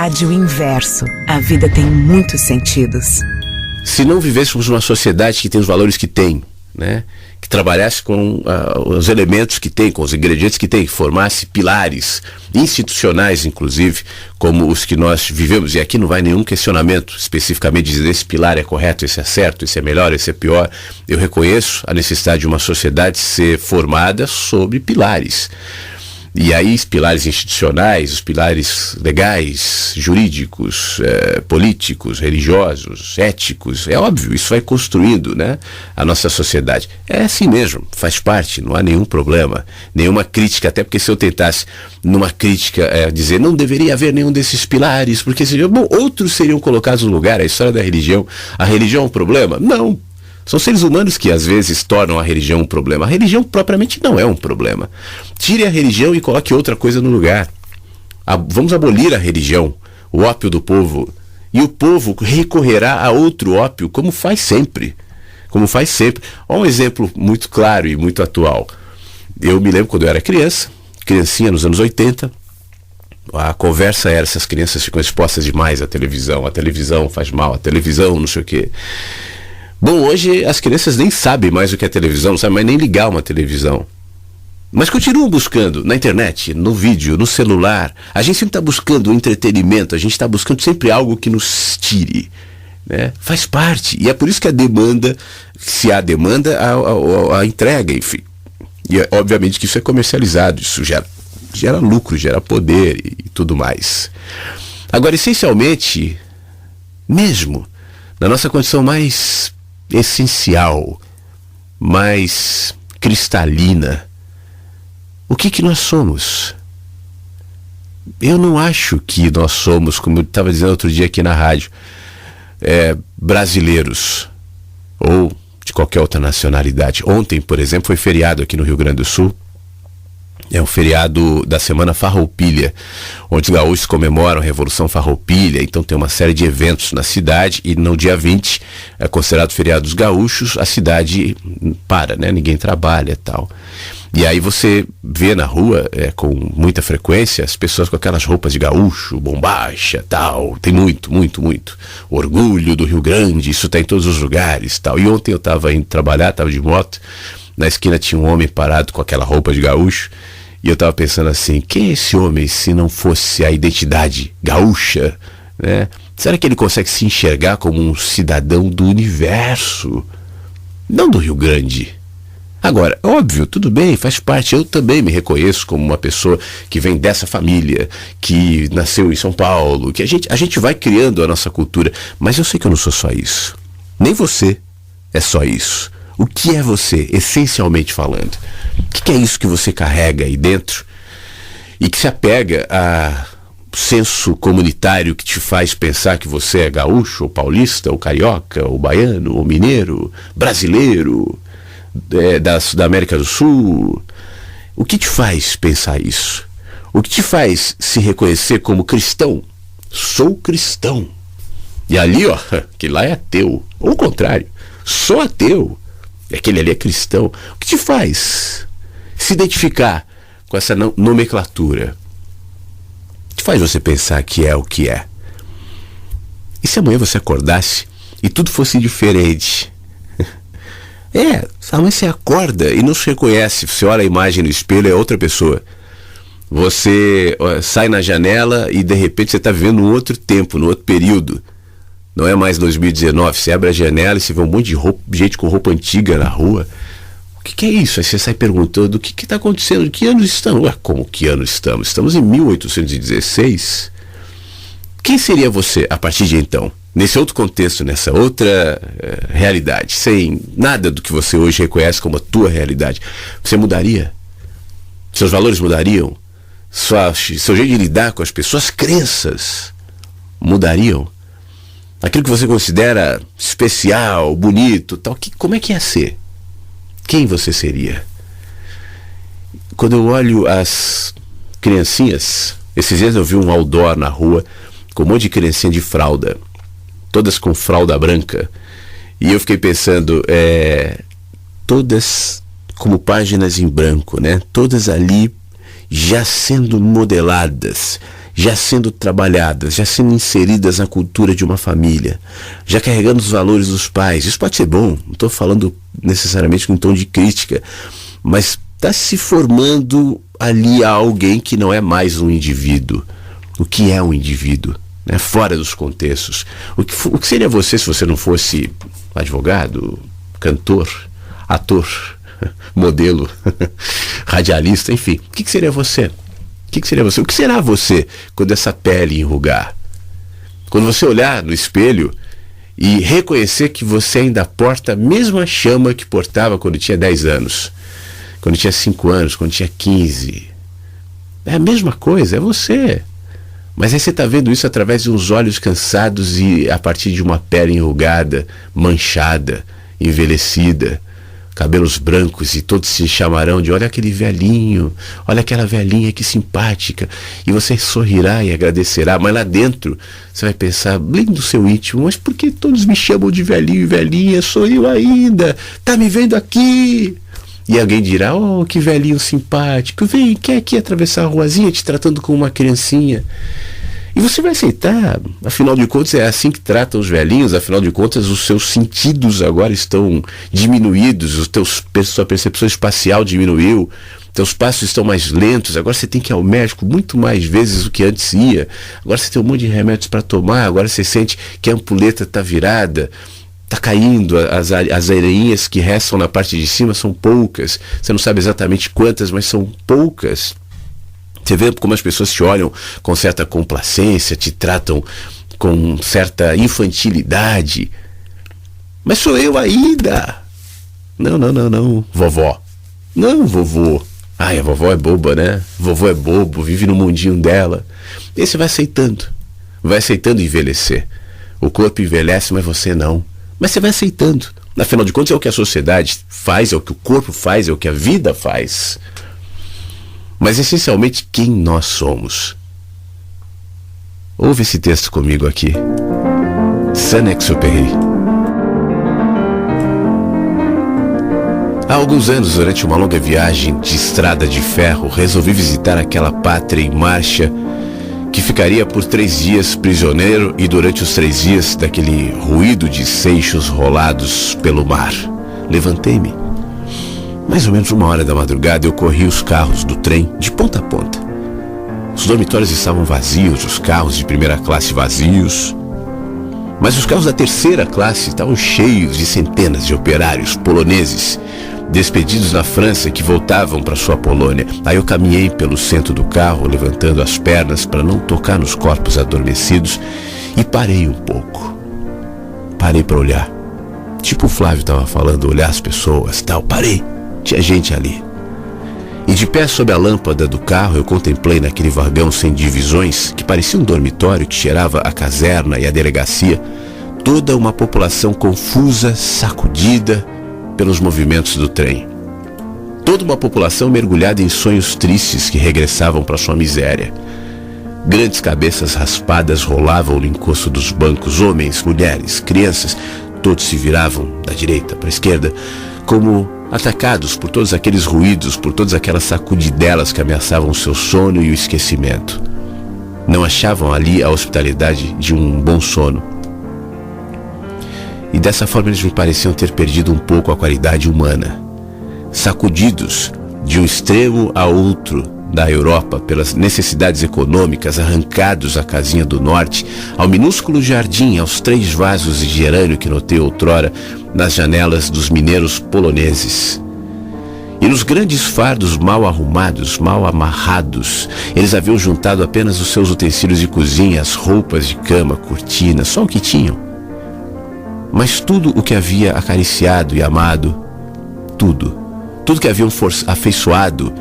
Rádio Inverso. A vida tem muitos sentidos. Se não vivêssemos numa sociedade que tem os valores que tem, né? Que trabalhasse com os elementos que tem, com os ingredientes que tem, que formasse pilares institucionais, inclusive, como os que nós vivemos, e aqui não vai nenhum questionamento especificamente dizer esse pilar é correto, esse é certo, esse é melhor, esse é pior. Eu reconheço a necessidade de uma sociedade ser formada sobre pilares. E aí os pilares institucionais, os pilares legais, jurídicos, políticos, religiosos, éticos, é óbvio, isso vai construindo, né, a nossa sociedade. É assim mesmo, faz parte, não há nenhum problema, nenhuma crítica, até porque se eu tentasse numa crítica dizer não deveria haver nenhum desses pilares, porque outros seriam colocados no lugar, a história da religião, a religião é um problema? Não. São seres humanos que às vezes tornam a religião um problema. A religião propriamente não é um problema. Tire a religião e coloque outra coisa no lugar. Vamos abolir a religião, o ópio do povo. E o povo recorrerá a outro ópio, como faz sempre. Como faz sempre. Olha um exemplo muito claro e muito atual. Eu me lembro quando eu era criancinha nos anos 80, a conversa era: essas crianças ficam expostas demais à televisão, a televisão faz mal, a televisão não sei o quê. Bom, hoje as crianças nem sabem mais o que é televisão, não sabem mais nem ligar uma televisão. Mas continuam buscando na internet, no vídeo, no celular. A gente sempre está buscando entretenimento, a gente está buscando sempre algo que nos tire, né? Faz parte. E é por isso que a demanda, se há demanda, a entrega, enfim. E obviamente que isso é comercializado, isso gera lucro, gera poder e tudo mais. Agora, essencialmente, mesmo na nossa condição mais essencial, mais cristalina, o que nós somos? Eu não acho que nós somos, como eu estava dizendo outro dia aqui na rádio, brasileiros ou de qualquer outra nacionalidade. Ontem, por exemplo, foi feriado aqui no Rio Grande do Sul. É um feriado da Semana Farroupilha, onde os gaúchos comemoram a Revolução Farroupilha. Então tem uma série de eventos na cidade, e no dia 20 é considerado feriado dos gaúchos, a cidade para, né? Ninguém trabalha e tal. E aí você vê na rua, com muita frequência, as pessoas com aquelas roupas de gaúcho, bombacha, tal. Tem muito, muito, muito. Orgulho do Rio Grande, isso está em todos os lugares, tal. E ontem eu estava indo trabalhar, estava de moto, na esquina tinha um homem parado com aquela roupa de gaúcho, e eu estava pensando assim: quem é esse homem se não fosse a identidade gaúcha, né? Será que ele consegue se enxergar como um cidadão do universo, não do Rio Grande? Agora, óbvio, tudo bem, faz parte, eu também me reconheço como uma pessoa que vem dessa família, que nasceu em São Paulo, que a gente vai criando a nossa cultura, mas eu sei que eu não sou só isso, nem você é só isso. O que é você, essencialmente falando? O que é isso que você carrega aí dentro e que se apega a senso comunitário que te faz pensar que você é gaúcho, ou paulista, ou carioca, ou baiano, ou mineiro, brasileiro, da América do Sul? O que te faz pensar isso? O que te faz se reconhecer como cristão? Sou cristão. E ali, que lá é ateu. Ou o contrário, sou ateu. E aquele ali é cristão. O que te faz se identificar com essa nomenclatura? O que faz você pensar que é o que é? E se amanhã você acordasse e tudo fosse diferente? Amanhã você acorda e não se reconhece. Você olha a imagem no espelho, é outra pessoa. Você sai na janela e de repente você está vivendo um outro tempo, num outro período. Não é mais 2019, você abre a janela e você vê um monte de gente com roupa antiga na rua. O que é isso? Aí você sai perguntando: o que está acontecendo? Que ano estamos? Como que ano estamos? Estamos em 1816. Quem seria você a partir de então? Nesse outro contexto, nessa outra realidade, sem nada do que você hoje reconhece como a tua realidade. Você mudaria? Seus valores mudariam? Seu jeito de lidar com as pessoas, suas crenças mudariam? Aquilo que você considera especial, bonito, tal, como é que ia ser? Quem você seria? Quando eu olho as criancinhas, esses dias eu vi um outdoor na rua com um monte de criancinha de fralda, todas com fralda branca, e eu fiquei pensando, todas como páginas em branco, né? Todas ali já sendo modeladas, já sendo trabalhadas, já sendo inseridas na cultura de uma família, já carregando os valores dos pais. Isso pode ser bom, não estou falando necessariamente com um tom de crítica, mas está se formando ali alguém que não é mais um indivíduo. O que é um indivíduo, né? Fora dos contextos. O que seria você se você não fosse advogado, cantor, ator, modelo, radialista, enfim? O que seria você? O que seria você? O que será você quando essa pele enrugar? Quando você olhar no espelho e reconhecer que você ainda porta a mesma chama que portava quando tinha 10 anos, quando tinha 5 anos, quando tinha 15. É a mesma coisa, é você. Mas aí você está vendo isso através de uns olhos cansados e a partir de uma pele enrugada, manchada, envelhecida, cabelos brancos, e todos se chamarão de olha aquele velhinho, olha aquela velhinha que simpática, e você sorrirá e agradecerá, mas lá dentro você vai pensar bem do seu íntimo, mas por que todos me chamam de velhinho e velhinha? Sou eu ainda, tá me vendo aqui? E alguém dirá, oh, que velhinho simpático, vem, quer aqui atravessar a ruazinha te tratando como uma criancinha. E você vai aceitar, afinal de contas é assim que tratam os velhinhos, afinal de contas os seus sentidos agora estão diminuídos, sua percepção espacial diminuiu, teus passos estão mais lentos, agora você tem que ir ao médico muito mais vezes do que antes ia, agora você tem um monte de remédios para tomar, agora você sente que a ampulheta está virada, está caindo, as areinhas que restam na parte de cima são poucas, você não sabe exatamente quantas, mas são poucas. Você vê como as pessoas te olham com certa complacência, te tratam com certa infantilidade. Mas sou eu ainda. Não, vovó. Não, vovô. Ai, a vovó é boba, né? Vovô é bobo, vive no mundinho dela. E aí você vai aceitando envelhecer. O corpo envelhece, mas você não. Mas você vai aceitando. Afinal de contas, é o que a sociedade faz, é o que o corpo faz, é o que a vida faz. Mas essencialmente quem nós somos. Ouve esse texto comigo aqui. Saint-Exupéry. Há alguns anos, durante uma longa viagem de estrada de ferro, resolvi visitar aquela pátria em marcha que ficaria por 3 dias prisioneiro e durante os 3 dias daquele ruído de seixos rolados pelo mar. Levantei-me. Mais ou menos 1h da madrugada eu corri os carros do trem de ponta a ponta. Os dormitórios estavam vazios, os carros de primeira classe vazios. Mas os carros da terceira classe estavam cheios de centenas de operários poloneses, despedidos na França que voltavam para sua Polônia. Aí eu caminhei pelo centro do carro, levantando as pernas para não tocar nos corpos adormecidos, e parei um pouco. Parei para olhar. Tipo o Flávio estava falando, olhar as pessoas, tal. Parei. Tinha gente ali. E de pé sob a lâmpada do carro eu contemplei naquele vagão sem divisões, que parecia um dormitório que cheirava a caserna e a delegacia, toda uma população confusa, sacudida pelos movimentos do trem. Toda uma população mergulhada em sonhos tristes que regressavam para sua miséria. Grandes cabeças raspadas rolavam no encosto dos bancos, homens, mulheres, crianças, todos se viravam da direita para a esquerda, como atacados por todos aqueles ruídos, por todas aquelas sacudidelas que ameaçavam o seu sono e o esquecimento. Não achavam ali a hospitalidade de um bom sono. E dessa forma eles me pareciam ter perdido um pouco a qualidade humana. Sacudidos de um extremo a outro da Europa pelas necessidades econômicas, arrancados à casinha do norte, ao minúsculo jardim, aos 3 vasos de gerânio que notei outrora nas janelas dos mineiros poloneses. E nos grandes fardos mal arrumados, mal amarrados, eles haviam juntado apenas os seus utensílios de cozinha, as roupas de cama, cortinas, só o que tinham. Mas tudo o que havia acariciado e amado, tudo que haviam afeiçoado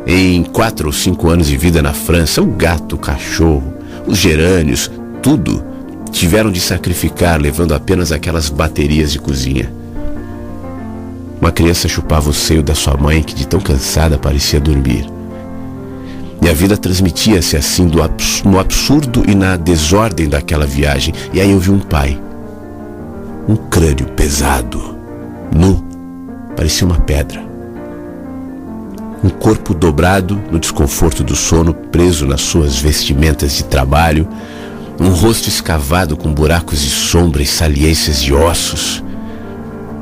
em 4 ou 5 anos de vida na França, o gato, o cachorro, os gerânios, tudo tiveram de sacrificar, levando apenas aquelas baterias de cozinha. Uma criança chupava o seio da sua mãe, que de tão cansada parecia dormir. E a vida transmitia-se assim no absurdo e na desordem daquela viagem. E aí eu vi um pai, um crânio pesado, nu, parecia uma pedra. Um corpo dobrado no desconforto do sono, preso nas suas vestimentas de trabalho, um rosto escavado com buracos de sombra e saliências de ossos.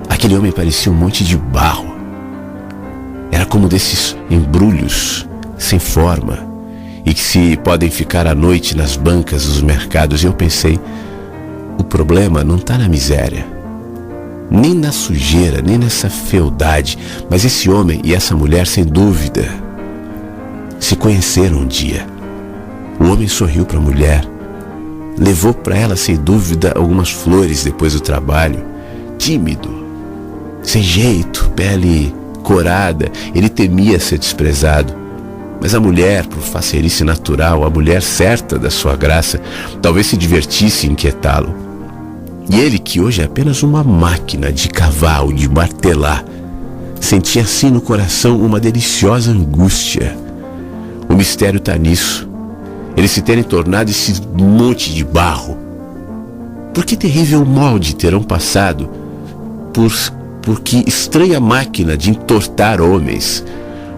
Aquele homem parecia um monte de barro. Era como desses embrulhos sem forma e que se podem ficar à noite nas bancas dos mercados. E eu pensei, o problema não está na miséria, nem na sujeira, nem nessa fealdade, mas esse homem e essa mulher, sem dúvida, se conheceram um dia. O homem sorriu para a mulher, levou para ela, sem dúvida, algumas flores depois do trabalho. Tímido, sem jeito, pele corada, ele temia ser desprezado. Mas a mulher, por faceirice natural, a mulher certa da sua graça, talvez se divertisse em inquietá-lo. E ele, que hoje é apenas uma máquina de cavar ou de martelar, sentia assim no coração uma deliciosa angústia. O mistério está nisso. Eles se terem tornado esse monte de barro. Por que terrível molde terão passado por que estranha máquina de entortar homens?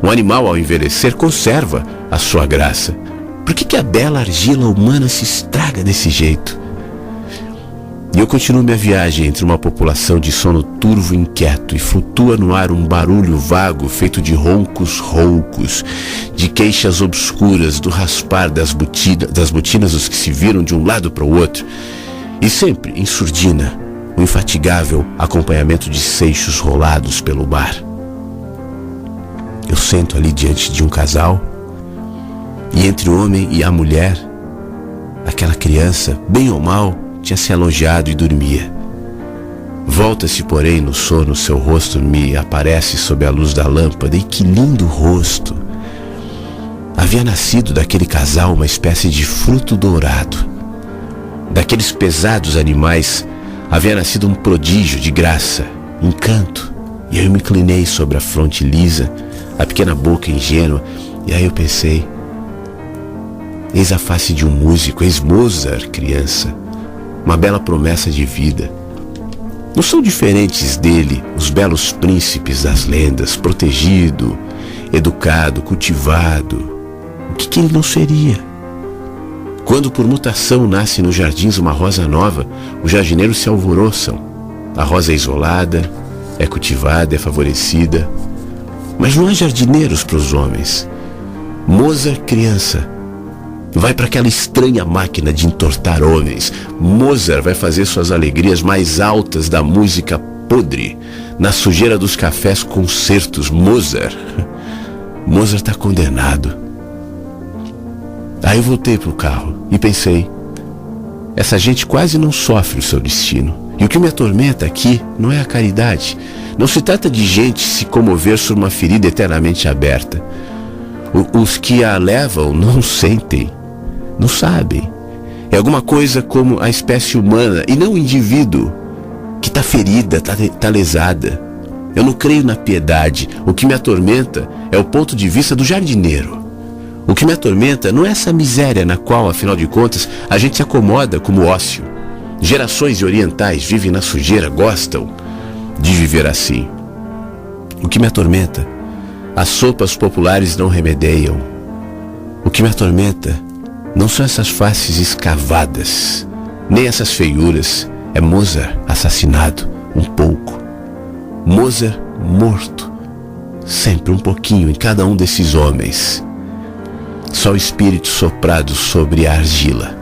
Um animal, ao envelhecer, conserva a sua graça. Por que a bela argila humana se estraga desse jeito? E eu continuo minha viagem entre uma população de sono turvo e inquieto, e flutua no ar um barulho vago feito de roncos roucos, de queixas obscuras, do raspar das botinas dos que se viram de um lado para o outro, e sempre em surdina, um infatigável acompanhamento de seixos rolados pelo mar. Eu sento ali diante de um casal, e entre o homem e a mulher, aquela criança, bem ou mal, tinha se alojado e dormia. Volta-se, porém, no sono, seu rosto me aparece sob a luz da lâmpada, e que lindo rosto! Havia nascido daquele casal uma espécie de fruto dourado. Daqueles pesados animais havia nascido um prodígio de graça, encanto. E eu me inclinei sobre a fronte lisa, a pequena boca ingênua, e aí eu pensei, eis a face de um músico, eis Mozart, criança, uma bela promessa de vida. Não são diferentes dele os belos príncipes das lendas, protegido, educado, cultivado. O que ele não seria? Quando por mutação nasce nos jardins uma rosa nova, os jardineiros se alvoroçam. A rosa é isolada, é cultivada, é favorecida. Mas não há jardineiros para os homens. Mozart, criança, vai para aquela estranha máquina de entortar homens. Mozart vai fazer suas alegrias mais altas da música podre, na sujeira dos cafés concertos. Mozart está condenado. Aí eu voltei para o carro e pensei, essa gente quase não sofre o seu destino. E o que me atormenta aqui não é a caridade. Não se trata de gente se comover sobre uma ferida eternamente aberta. Os que a levam não sentem, não sabem. É alguma coisa como a espécie humana e não o indivíduo que está ferida, está lesada. Eu não creio na piedade. O que me atormenta é o ponto de vista do jardineiro. O que me atormenta não é essa miséria na qual, afinal de contas, a gente se acomoda como ócio. Gerações de orientais vivem na sujeira, gostam de viver assim. O que me atormenta, as sopas populares não remedeiam. O que me atormenta não são essas faces escavadas, nem essas feiuras. É Mozart assassinado, um pouco. Mozart morto, sempre um pouquinho em cada um desses homens. Só o espírito soprado sobre a argila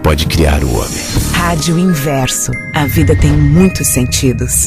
pode criar o homem. Rádio Inverso. A vida tem muitos sentidos.